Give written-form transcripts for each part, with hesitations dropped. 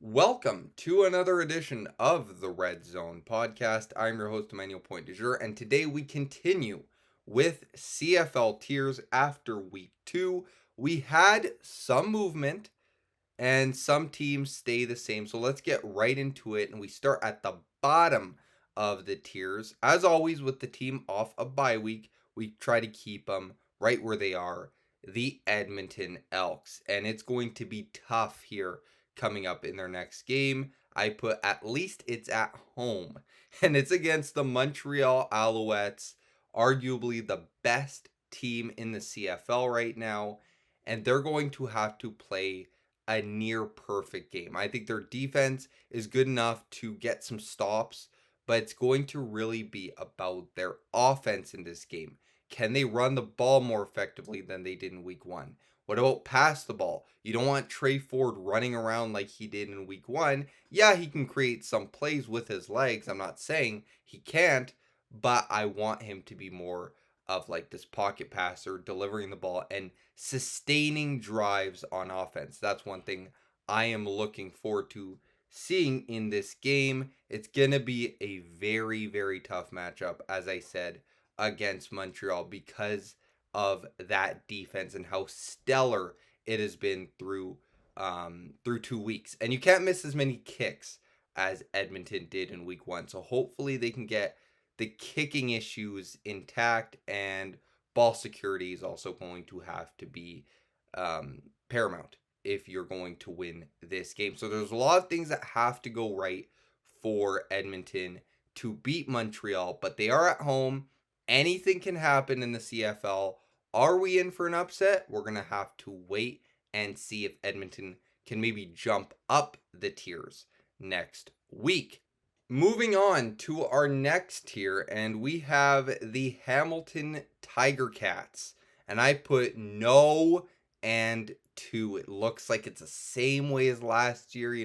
Welcome to another edition of the Red Zone podcast. I'm your host, Emmanuel Point du jour, and today we continue with CFL Tiers after week 2. We had some movement and some teams stay the same. So let's get right into it. And we start at the bottom of the tiers. As always, with the team off a bye week, we try to keep them right where they are, the Edmonton Elks. And it's going to be tough here coming up in their next game. I put at least it's at home, and it's against the Montreal Alouettes, arguably the best team in the CFL right now. And they're going to have to play a near perfect game. I think their defense is good enough to get some stops, but it's going to really be about their offense in this game. Can they run the ball more effectively than they did in week 1? What about pass the ball? You don't want Trey Ford running around like he did in week 1. Yeah, he can create some plays with his legs. I'm not saying he can't, but I want him to be more of like this pocket passer, delivering the ball and sustaining drives on offense. That's one thing I am looking forward to seeing in this game. It's going to be a very, very tough matchup, as I said, against Montreal because of that defense and how stellar it has been through 2 weeks. And you can't miss as many kicks as Edmonton did in week 1. So hopefully they can get the kicking issues intact, and ball security is also going to have to be paramount if you're going to win this game. So there's a lot of things that have to go right for Edmonton to beat Montreal, but they are at home. Anything can happen in the CFL. Are we in for an upset? We're going to have to wait and see if Edmonton can maybe jump up the tiers next week. Moving on to our next tier, and we have the Hamilton Tiger Cats. And I put no and 2. It looks like it's the same way as last year.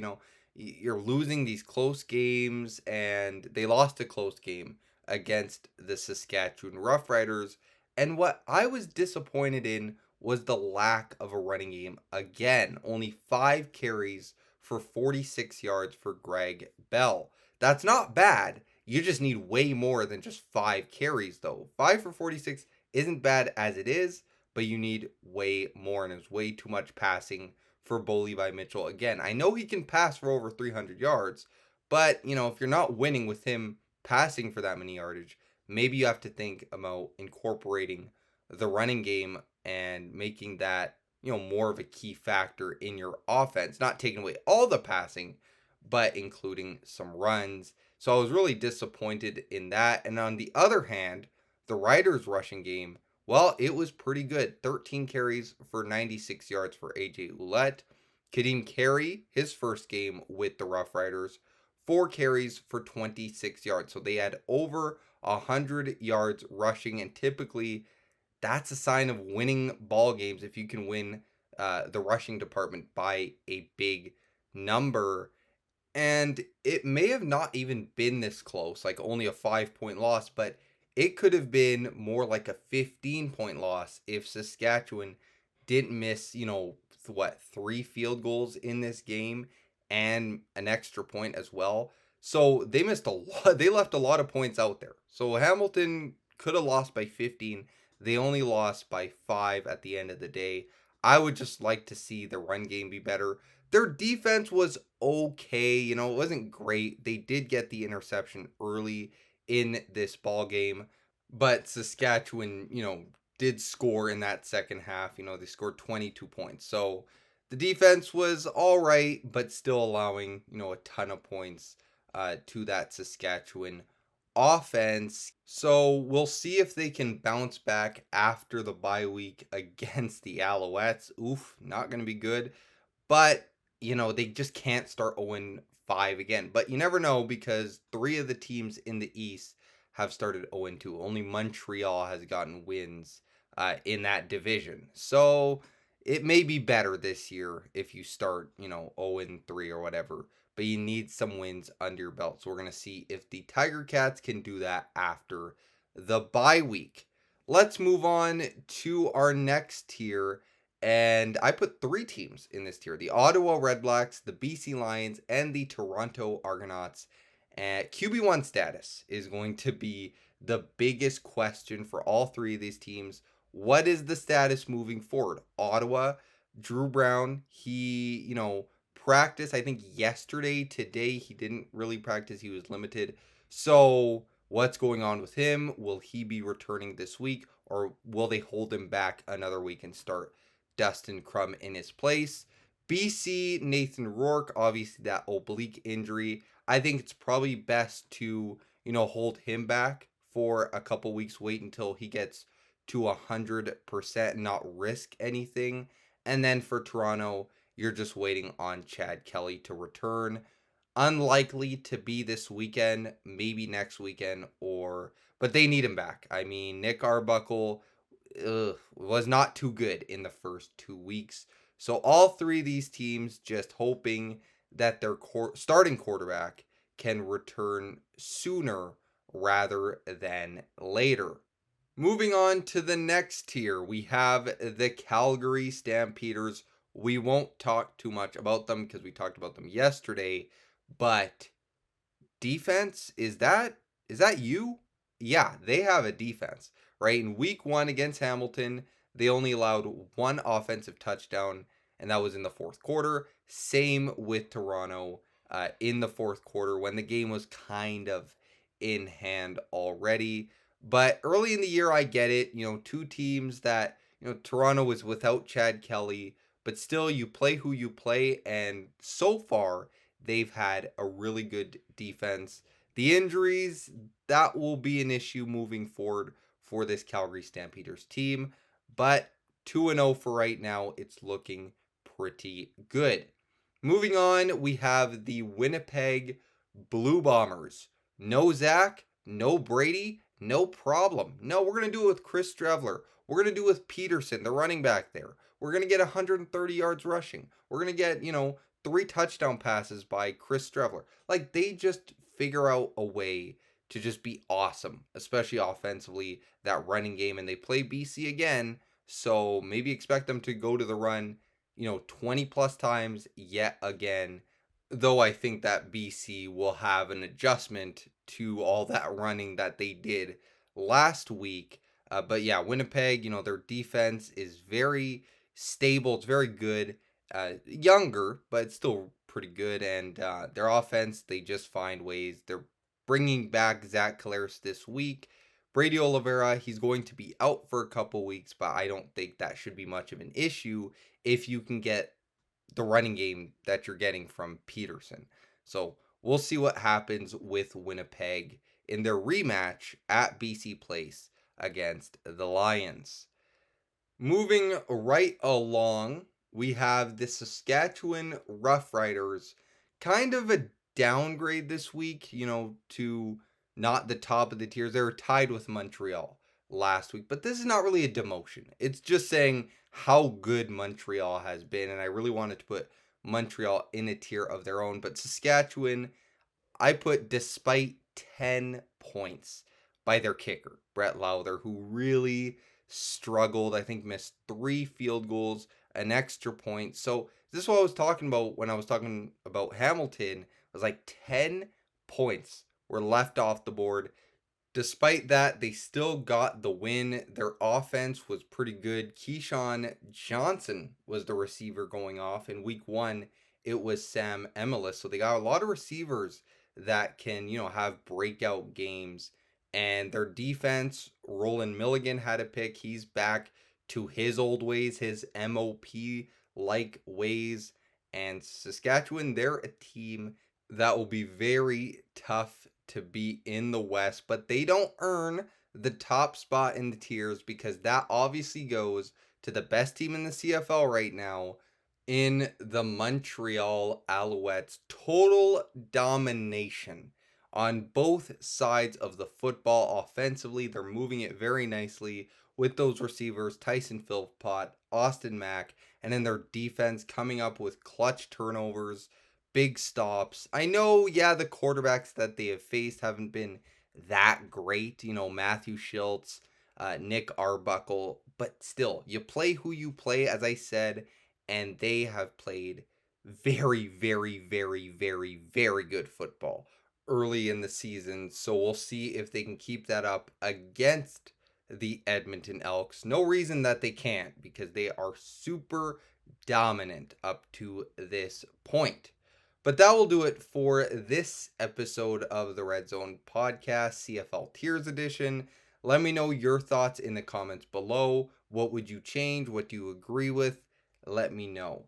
You're losing these close games, and they lost a close game against the Saskatchewan Roughriders. And what I was disappointed in was the lack of a running game. Again, only 5 carries for 46 yards for Greg Bell. That's not bad. You just need way more than just 5 carries, though. 5 for 46 isn't bad as it is, but you need way more, and it's way too much passing for Bo Levi Mitchell. Again, I know he can pass for over 300 yards, but, if you're not winning with him passing for that many yardage, maybe you have to think about incorporating the running game and making that, more of a key factor in your offense, not taking away all the passing, but including some runs. So I was really disappointed in that. And on the other hand, the Riders' rushing game, well, it was pretty good. 13 carries for 96 yards for AJ Ouellette. Kadeem Carey, his first game with the Rough Riders, 4 carries for 26 yards. So they had over 100 yards rushing, and typically that's a sign of winning ball games if you can win the rushing department by a big number. And it may have not even been this close, like only a 5-point loss, but it could have been more like a 15-point loss if Saskatchewan didn't miss, 3 field goals in this game and an extra point as well. So they missed a lot. They left a lot of points out there. So Hamilton could have lost by 15. They only lost by 5 at the end of the day. I would just like to see the run game be better. Their defense was okay, it wasn't great. They did get the interception early in this ball game, but Saskatchewan, did score in that second half. They scored 22 points. So the defense was all right, but still allowing, a ton of points to that Saskatchewan offense. So we'll see if they can bounce back after the bye week against the Alouettes. Oof, not going to be good. But they just can't start 0-5 again. But you never know, because 3 of the teams in the East have started 0-2. Only Montreal has gotten wins in that division. So it may be better this year if you start, 0-3 or whatever. But you need some wins under your belt. So we're going to see if the Tiger Cats can do that after the bye week. Let's move on to our next tier. And I put three teams in this tier: the Ottawa Redblacks, the BC Lions, and the Toronto Argonauts. And QB1 status is going to be the biggest question for all three of these teams. What is the status moving forward? Ottawa, Drew Brown, he, practiced, I think, yesterday. Today, he didn't really practice, he was limited. So, what's going on with him? Will he be returning this week, or will they hold him back another week and start Dustin Crum in his place? BC, Nathan Rourke, obviously that oblique injury. I think it's probably best to, hold him back for a couple weeks, wait until he gets to 100%, not risk anything. And then for Toronto, you're just waiting on Chad Kelly to return. Unlikely to be this weekend, maybe next weekend, but they need him back. I mean, Nick Arbuckle was not too good in the first 2 weeks. So all three of these teams just hoping that their starting quarterback can return sooner rather than later. Moving on to the next tier, we have the Calgary Stampeders. We won't talk too much about them because we talked about them yesterday, but defense, is that you? Yeah, they have a defense, right? In week 1 against Hamilton, they only allowed one offensive touchdown, and that was in the fourth quarter. Same with Toronto in the fourth quarter when the game was kind of in hand already. But early in the year, I get it. Two teams that, Toronto was without Chad Kelly, but still you play who you play, and so far they've had a really good defense. The injuries, that will be an issue moving forward for this Calgary Stampeders team, but 2-0 for right now. It's looking pretty good. Moving on, we have the Winnipeg Blue Bombers. No Zach, no Brady, no problem. No, we're going to do it with Chris Strevler. We're going to do it with Peterson, the running back there. We're going to get 130 yards rushing. We're going to get, 3 touchdown passes by Chris Strevler. Like, they just figure out a way to just be awesome, especially offensively, that running game. And they play BC again, so maybe expect them to go to the run, 20 plus times yet again. Though I think that BC will have an adjustment to all that running that they did last week. But yeah, Winnipeg, their defense is very stable. It's very good. Younger, but it's still pretty good. And their offense, they just find ways. They're bringing back Zach Collaros this week. Brady Oliveira, he's going to be out for a couple weeks, but I don't think that should be much of an issue if you can get the running game that you're getting from Peterson. So we'll see what happens with Winnipeg in their rematch at BC Place against the Lions. Moving right along, we have the Saskatchewan Roughriders, kind of a downgrade this week, to not the top of the tiers. They were tied with Montreal last week, but this is not really a demotion. It's just saying how good Montreal has been, and I really wanted to put Montreal in a tier of their own. But Saskatchewan, I put despite 10 points by their kicker, Brett Lowther, who really struggled. I think missed 3 field goals, an extra point. So this is what I was talking about when I was talking about Hamilton. It was like 10 points were left off the board. Despite that, they still got the win. Their offense was pretty good. Keyshawn Johnson was the receiver going off. In week 1, it was Sam Emelis. So they got a lot of receivers that can, have breakout games. And their defense, Roland Milligan had a pick. He's back to his old ways, his MOP like ways. And Saskatchewan, they're a team that will be very tough to be in the West, but they don't earn the top spot in the tiers because that obviously goes to the best team in the CFL right now in the Montreal Alouettes. Total domination on both sides of the football. Offensively, they're moving it very nicely with those receivers, Tyson Philpott, Austin Mack, and then their defense coming up with clutch turnovers, big stops. I know, yeah, the quarterbacks that they have faced haven't been that great, Matthew Schultz, Nick Arbuckle, but still, you play who you play, as I said, and they have played very, very, very, very, very good football early in the season. So we'll see if they can keep that up against the Edmonton Elks. No reason that they can't, because they are super dominant up to this point. But that will do it for this episode of the Red Zone podcast, CFL Tiers edition. Let me know your thoughts in the comments below. What would you change? What do you agree with? Let me know.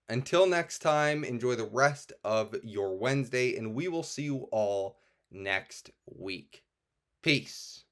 Until next time, enjoy the rest of your Wednesday, and we will see you all next week. Peace.